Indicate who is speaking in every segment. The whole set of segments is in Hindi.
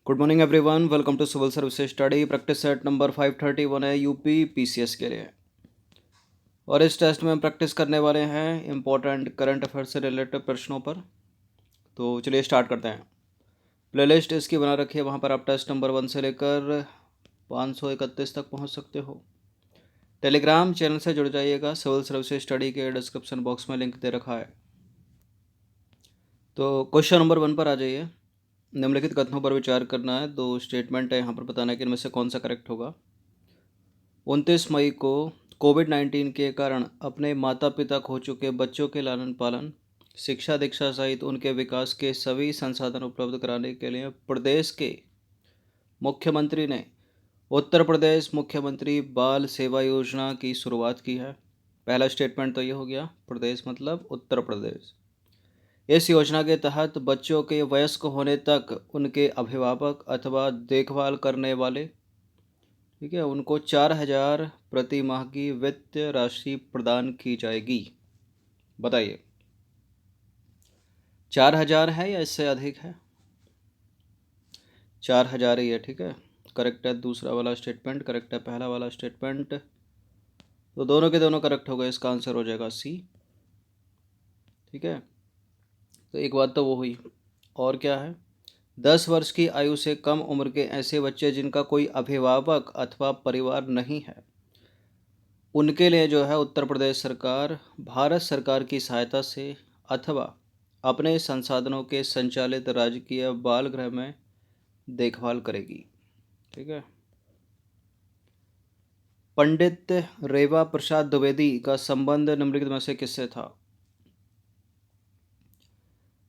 Speaker 1: Good morning everyone, welcome to civil services study. Practice set number 531 है यूपी पीसीएस के लिए। और इस टेस्ट में हम प्रैक्टिस करने वाले हैं इंपॉर्टेंट करंट अफेयर से रिलेटेड प्रश्नों पर। तो चलिए स्टार्ट करते हैं। प्लेलिस्ट इसकी बना रखी है, वहाँ पर आप टेस्ट नंबर 1 से लेकर 531 तक पहुँच सकते हो। टेलीग्राम चैनल से जुड़ जाइएगा, सिविल सर्विसेज स्टडी के डिस्क्रिप्शन बॉक्स में लिंक दे रखा है। तो क्वेश्चन नंबर 1 पर आ जाइए। निम्नलिखित कथनों पर विचार करना है। दो स्टेटमेंट है, यहाँ पर बताना है कि इनमें से कौन सा करेक्ट होगा। 29 मई को कोविड-19 के कारण अपने माता पिता खो चुके बच्चों के लालन पालन, शिक्षा दीक्षा सहित उनके विकास के सभी संसाधन उपलब्ध कराने के लिए प्रदेश के मुख्यमंत्री ने उत्तर प्रदेश मुख्यमंत्री बाल सेवा योजना की शुरुआत की है। पहला स्टेटमेंट तो ये हो गया, प्रदेश मतलब उत्तर प्रदेश। इस योजना के तहत बच्चों के वयस्क होने तक उनके अभिभावक अथवा देखभाल करने वाले, ठीक है, उनको 4,000 प्रति माह की वित्तीय राशि प्रदान की जाएगी। बताइए 4,000 है या इससे अधिक है? 4,000 ही है, ठीक है। करेक्ट है दूसरा वाला स्टेटमेंट, करेक्ट है पहला वाला स्टेटमेंट। तो दोनों के दोनों करेक्ट हो गए, इसका आंसर हो जाएगा सी। ठीक है, तो एक बात तो वो हुई। और क्या है? 10 वर्ष की आयु से कम उम्र के ऐसे बच्चे जिनका कोई अभिभावक अथवा परिवार नहीं है, उनके लिए जो है उत्तर प्रदेश सरकार भारत सरकार की सहायता से अथवा अपने संसाधनों के संचालित राजकीय बाल गृह में देखभाल करेगी। ठीक है। पंडित रेवा प्रसाद द्विवेदी का संबंध निम्नलिखित में से किससे था?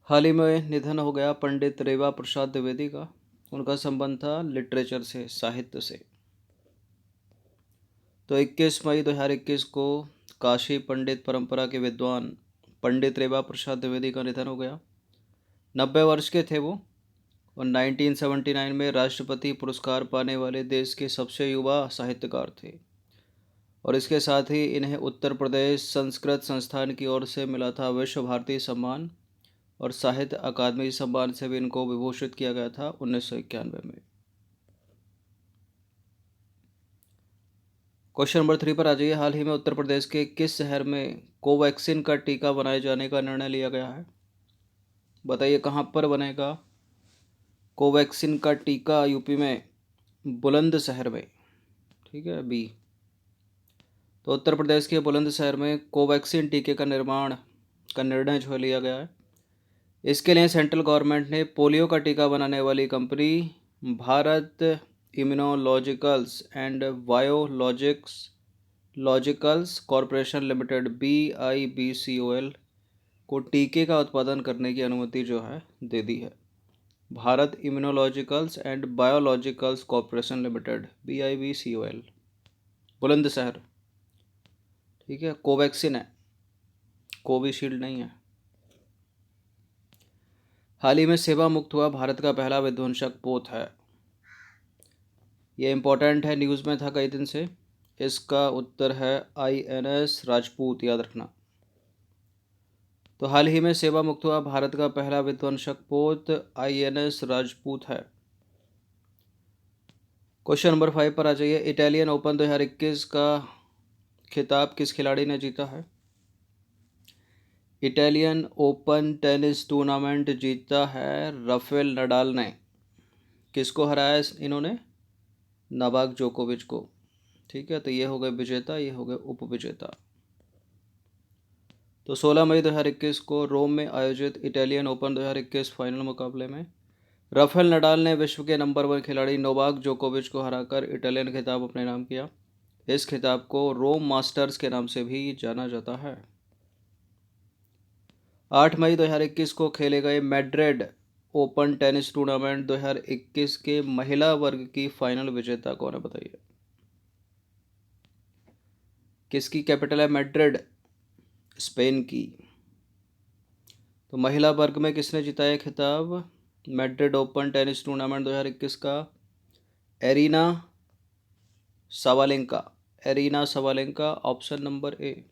Speaker 1: हाल ही में निधन हो गया पंडित रेवा प्रसाद द्विवेदी का। उनका संबंध था लिटरेचर से, साहित्य से। तो 21 मई 2021 को काशी पंडित परंपरा के विद्वान पंडित रेवा प्रसाद द्विवेदी का निधन हो गया। 90 वर्ष के थे वो, और 1979 में राष्ट्रपति पुरस्कार पाने वाले देश के सबसे युवा साहित्यकार थे। और इसके साथ ही इन्हें उत्तर प्रदेश संस्कृत संस्थान की ओर से मिला था विश्व भारती सम्मान, और साहित्य अकादमी सम्मान से भी इनको विभूषित किया गया था 1991 में। क्वेश्चन नंबर 3 पर आ जाइए। हाल ही में उत्तर प्रदेश के किस शहर में कोवैक्सीन का टीका बनाए जाने का निर्णय लिया गया है? बताइए कहाँ पर बनेगा कोवैक्सीन का टीका? यूपी में बुलंदशहर में। ठीक है, बी। तो उत्तर प्रदेश के बुलंदशहर में कोवैक्सीन टीके का निर्णय जो है लिया गया है। इसके लिए सेंट्रल गवर्नमेंट ने पोलियो का टीका बनाने वाली company Bharat Immunologicals and biologicals corporation limited BIBCOL को टीके का उत्पादन करने की अनुमति जो है दे दी है। Bharat Immunologicals and biologicals corporation limited BIBCOL, Bulandshahr. ठीक है, कोवैक्सीन है, कोविशील्ड नहीं है। हाल ही में सेवा मुक्त हुआ भारत का पहला विध्वंसक पोत है। ये इंपॉर्टेंट है, न्यूज़ में था कई दिन से। इसका उत्तर है INS राजपूत, याद रखना। तो हाल ही में सेवा मुक्त हुआ भारत का पहला विध्वंसक पोत INS राजपूत है। क्वेश्चन नंबर 5 पर आ जाइए। इटालियन ओपन 2021 का खिताब किस खिलाड़ी ने जीता है? इटालियन ओपन टेनिस टूर्नामेंट जीता है राफेल नडाल ने। किसको हराया इन्होंने? नोवाक जोकोविच को। ठीक है, तो ये हो गए विजेता, ये हो गए उपविजेता। तो 16 मई 2021 को रोम में आयोजित इटालियन ओपन 2021 फाइनल मुकाबले में राफेल नडाल ने विश्व के नंबर 1 खिलाड़ी नोवाक जोकोविच को हराकर इटालियन खिताब अपने नाम किया। इस खिताब को रोम मास्टर्स के नाम से भी जाना जाता है। 8 मई 2021 को खेले गए मैड्रिड ओपन टेनिस टूर्नामेंट 2021 के महिला वर्ग की फाइनल विजेता कौन है? बताइए किसकी कैपिटल है मैड्रिड? स्पेन की। तो महिला वर्ग में किसने जीता है खिताब मैड्रिड ओपन टेनिस टूर्नामेंट 2021 का? Arena सवालेंका। Arena सवालेंका, option number A.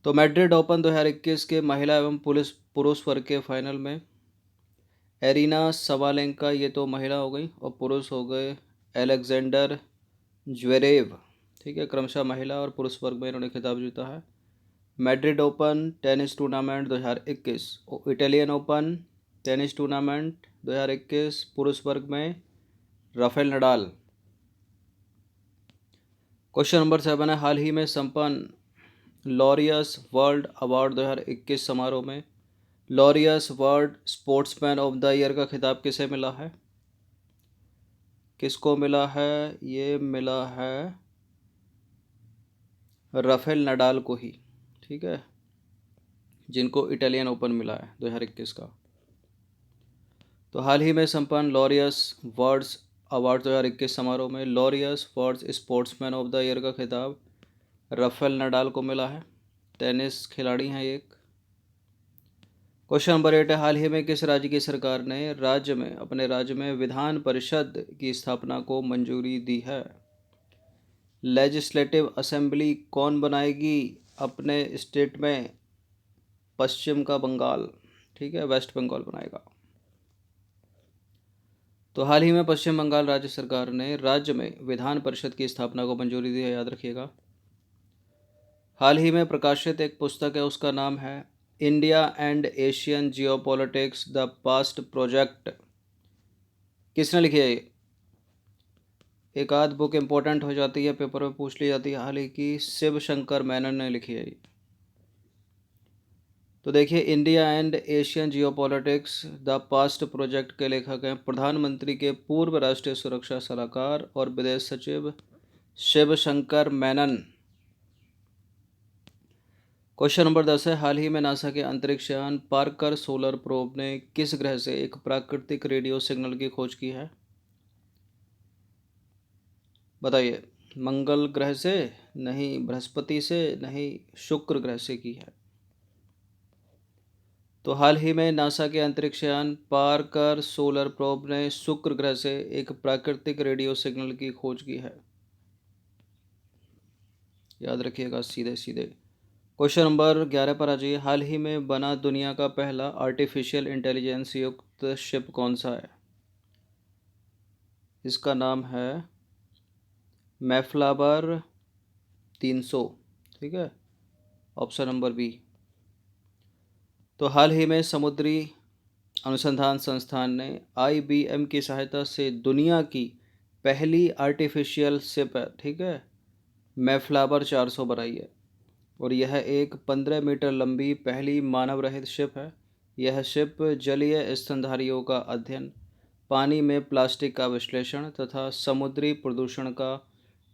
Speaker 1: तो मैड्रिड ओपन 2021 के महिला एवं पुरुष वर्ग के फाइनल में एरिना सवालेंका, ये तो महिला हो गई, और पुरुष हो गए एलेक्जेंडर ज्वेरेव। ठीक है, क्रमशः महिला और पुरुष वर्ग में इन्होंने खिताब जीता है। Madrid open tennis tournament 2021, Italian open tennis tournament 2021 पुरुष वर्ग में राफेल नडाल। क्वेश्चन नंबर 7 है, हाल ही में संपन्न लॉरियस वर्ल्ड अवार्ड 2021 समारोह में Laureus world sportsman of the year का खिताब किसे मिला है? किसको मिला है? ये मिला है राफेल नडाल को ही। ठीक है, जिनको इटालियन ओपन मिला है 2021 का। तो हाल ही में संपन्न लॉरियस वर्ल्ड्स अवार्ड 2021 समारोह में Laureus world sportsman of the year का खिताब राफेल नडाल को मिला है। टेनिस खिलाड़ी हैं एक। क्वेश्चन नंबर 8 है, हाल ही में किस राज्य की सरकार ने अपने राज्य में विधान परिषद की स्थापना को मंजूरी दी है? लेजिस्लेटिव असेंबली कौन बनाएगी अपने स्टेट में? पश्चिम का बंगाल। ठीक है, वेस्ट बंगाल बनाएगा। तो हाल ही में पश्चिम बंगाल राज्य सरकार ने राज्य में विधान परिषद की स्थापना को मंजूरी दी है, याद रखिएगा। हाल ही में प्रकाशित एक पुस्तक है, उसका नाम है India and Asian geopolitics the past project. किसने लिखी है ये? एक आध बुक इंपॉर्टेंट हो जाती है, पेपर में पूछ ली जाती है, हाल ही की शिव शंकर मेनन ने लिखी है ये। तो देखिए, India and Asian geopolitics the past project के लेखक हैं प्रधानमंत्री के पूर्व राष्ट्रीय सुरक्षा सलाहकार और विदेश सचिव शिव शंकर मेनन। क्वेश्चन नंबर 10 है, हाल ही में नासा के अंतरिक्ष यान पार्कर सोलर प्रोब ने किस ग्रह से एक प्राकृतिक रेडियो सिग्नल की खोज की है? बताइए। मंगल ग्रह से नहीं, बृहस्पति से नहीं, शुक्र ग्रह से की है। तो हाल ही में नासा के अंतरिक्ष यान पार्कर सोलर प्रोब ने शुक्र ग्रह से एक प्राकृतिक रेडियो सिग्नल की खोज की है, याद रखिएगा सीधे सीधे। क्वेश्चन नंबर 11 पर आ जाइए, हाल ही में बना दुनिया का पहला आर्टिफिशियल इंटेलिजेंस युक्त शिप कौन सा है? इसका नाम है मैफ्लावर 300। ठीक है, ऑप्शन नंबर बी। तो हाल ही में समुद्री अनुसंधान संस्थान ने IBM की सहायता से दुनिया की पहली आर्टिफिशियल शिप है, ठीक है, मैफ्लावर 400 बनाई है, और यह एक 15 मीटर लंबी पहली मानव रहित शिप है। यह शिप जलीय स्तनधारियों का अध्ययन, पानी में प्लास्टिक का विश्लेषण तथा समुद्री प्रदूषण का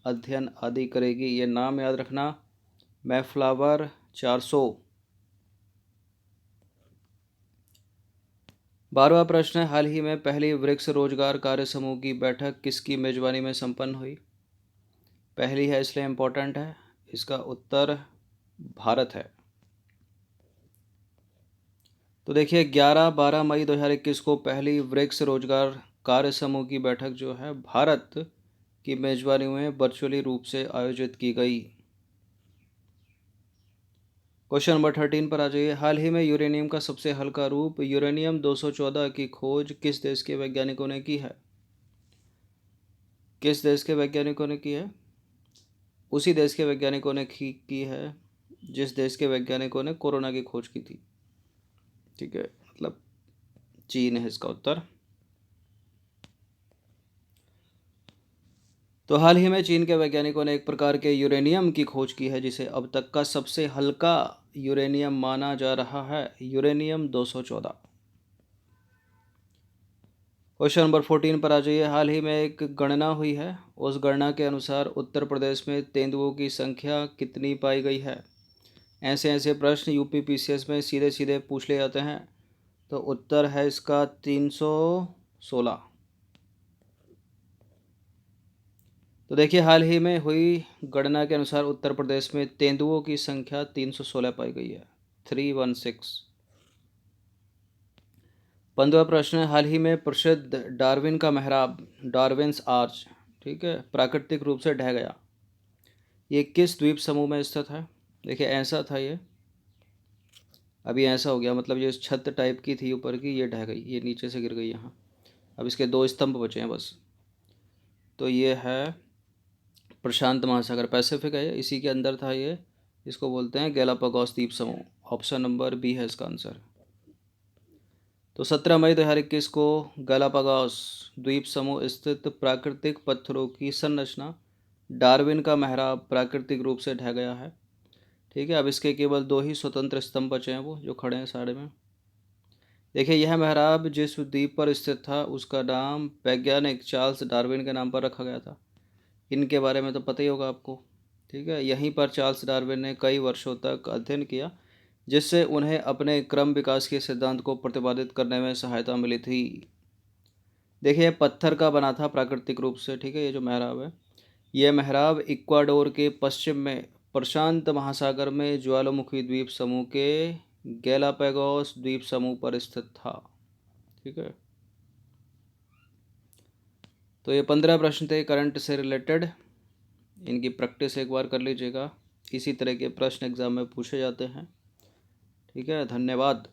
Speaker 1: अध्ययन आदि करेगी। ये नाम याद रखना, मैफ्लावर 400। 12वां प्रश्न है, हाल ही में पहली वृक्ष रोजगार कार्य समूह की बैठक किसकी मेजबानी में संपन्न हुई? पहली है इसलिए इम्पोर्टेंट है, इसका उत्तर भारत है। तो देखिए, 11-12 मई 2021 को पहली वृक्ष रोजगार कार्य समूह की बैठक जो है भारत की मेजबानी में वर्चुअली रूप से आयोजित की गई। क्वेश्चन नंबर 13 पर आ जाइए, हाल ही में यूरेनियम का सबसे हल्का रूप यूरेनियम 214 की खोज किस देश के वैज्ञानिकों ने की है? किस देश के वैज्ञानिकों ने की है? उसी देश के वैज्ञानिकों ने की है जिस देश के वैज्ञानिकों ने कोरोना की खोज की थी। ठीक है, मतलब चीन है इसका उत्तर। तो हाल ही में चीन के वैज्ञानिकों ने एक प्रकार के यूरेनियम की खोज की है जिसे अब तक का सबसे हल्का यूरेनियम माना जा रहा है, यूरेनियम 214। क्वेश्चन नंबर 14 पर आ जाइए, हाल ही में एक गणना हुई है, उस गणना के अनुसार उत्तर प्रदेश में तेंदुओं की संख्या कितनी पाई गई है? ऐसे ऐसे प्रश्न यूपी PCS में सीधे सीधे पूछ ले जाते हैं। तो उत्तर है इसका 316। तो देखिए, हाल ही में हुई गणना के अनुसार उत्तर प्रदेश में तेंदुओं की संख्या 316 पाई गई है, 316। 15वां प्रश्न है, हाल ही में प्रसिद्ध डार्विन का मेहराब डार्विन्स आर्च, ठीक है, प्राकृतिक रूप से ढह गया। ये किस द्वीप समूह में स्थित है? देखिए, ऐसा था ये अभी ऐसा हो गया, मतलब ये छत टाइप की थी ऊपर की, ये ढह गई, ये नीचे से गिर गई यहाँ। अब इसके दो स्तंभ बचे हैं बस। तो ये है प्रशांत महासागर, पैसिफिक है ये, इसी के अंदर था ये। इसको बोलते हैं गैलापागोस द्वीप समूह। ऑप्शन नंबर बी है इसका आंसर। तो 17 मई 2021 को गैलापागोस द्वीप समूह स्थित प्राकृतिक पत्थरों की संरचना डार्विन का मेहराब प्राकृतिक रूप से ढह गया है। ठीक है, अब इसके केवल दो ही स्वतंत्र स्तंभ बचे हैं, वो जो खड़े हैं साइड में। देखिए, यह मेहराब जिस द्वीप पर स्थित था उसका नाम वैज्ञानिक चार्ल्स डार्विन के नाम पर रखा गया था। इनके बारे में तो पता ही होगा आपको। ठीक है, यहीं पर चार्ल्स डार्विन ने कई वर्षों तक अध्ययन किया, जिससे उन्हें अपने क्रम विकास के सिद्धांत को प्रतिपादित करने में सहायता मिली थी। देखिए, यह पत्थर का बना था प्राकृतिक रूप से। ठीक है, ये जो मेहराब है, यह मेहराब इक्वाडोर के पश्चिम में प्रशांत महासागर में ज्वालामुखी द्वीप समूह के गैलापागोस द्वीप समूह पर स्थित था। ठीक है, तो ये 15 प्रश्न थे करंट से रिलेटेड। इनकी प्रैक्टिस एक बार कर लीजिएगा, इसी तरह के प्रश्न एग्जाम में पूछे जाते हैं। ठीक है, धन्यवाद।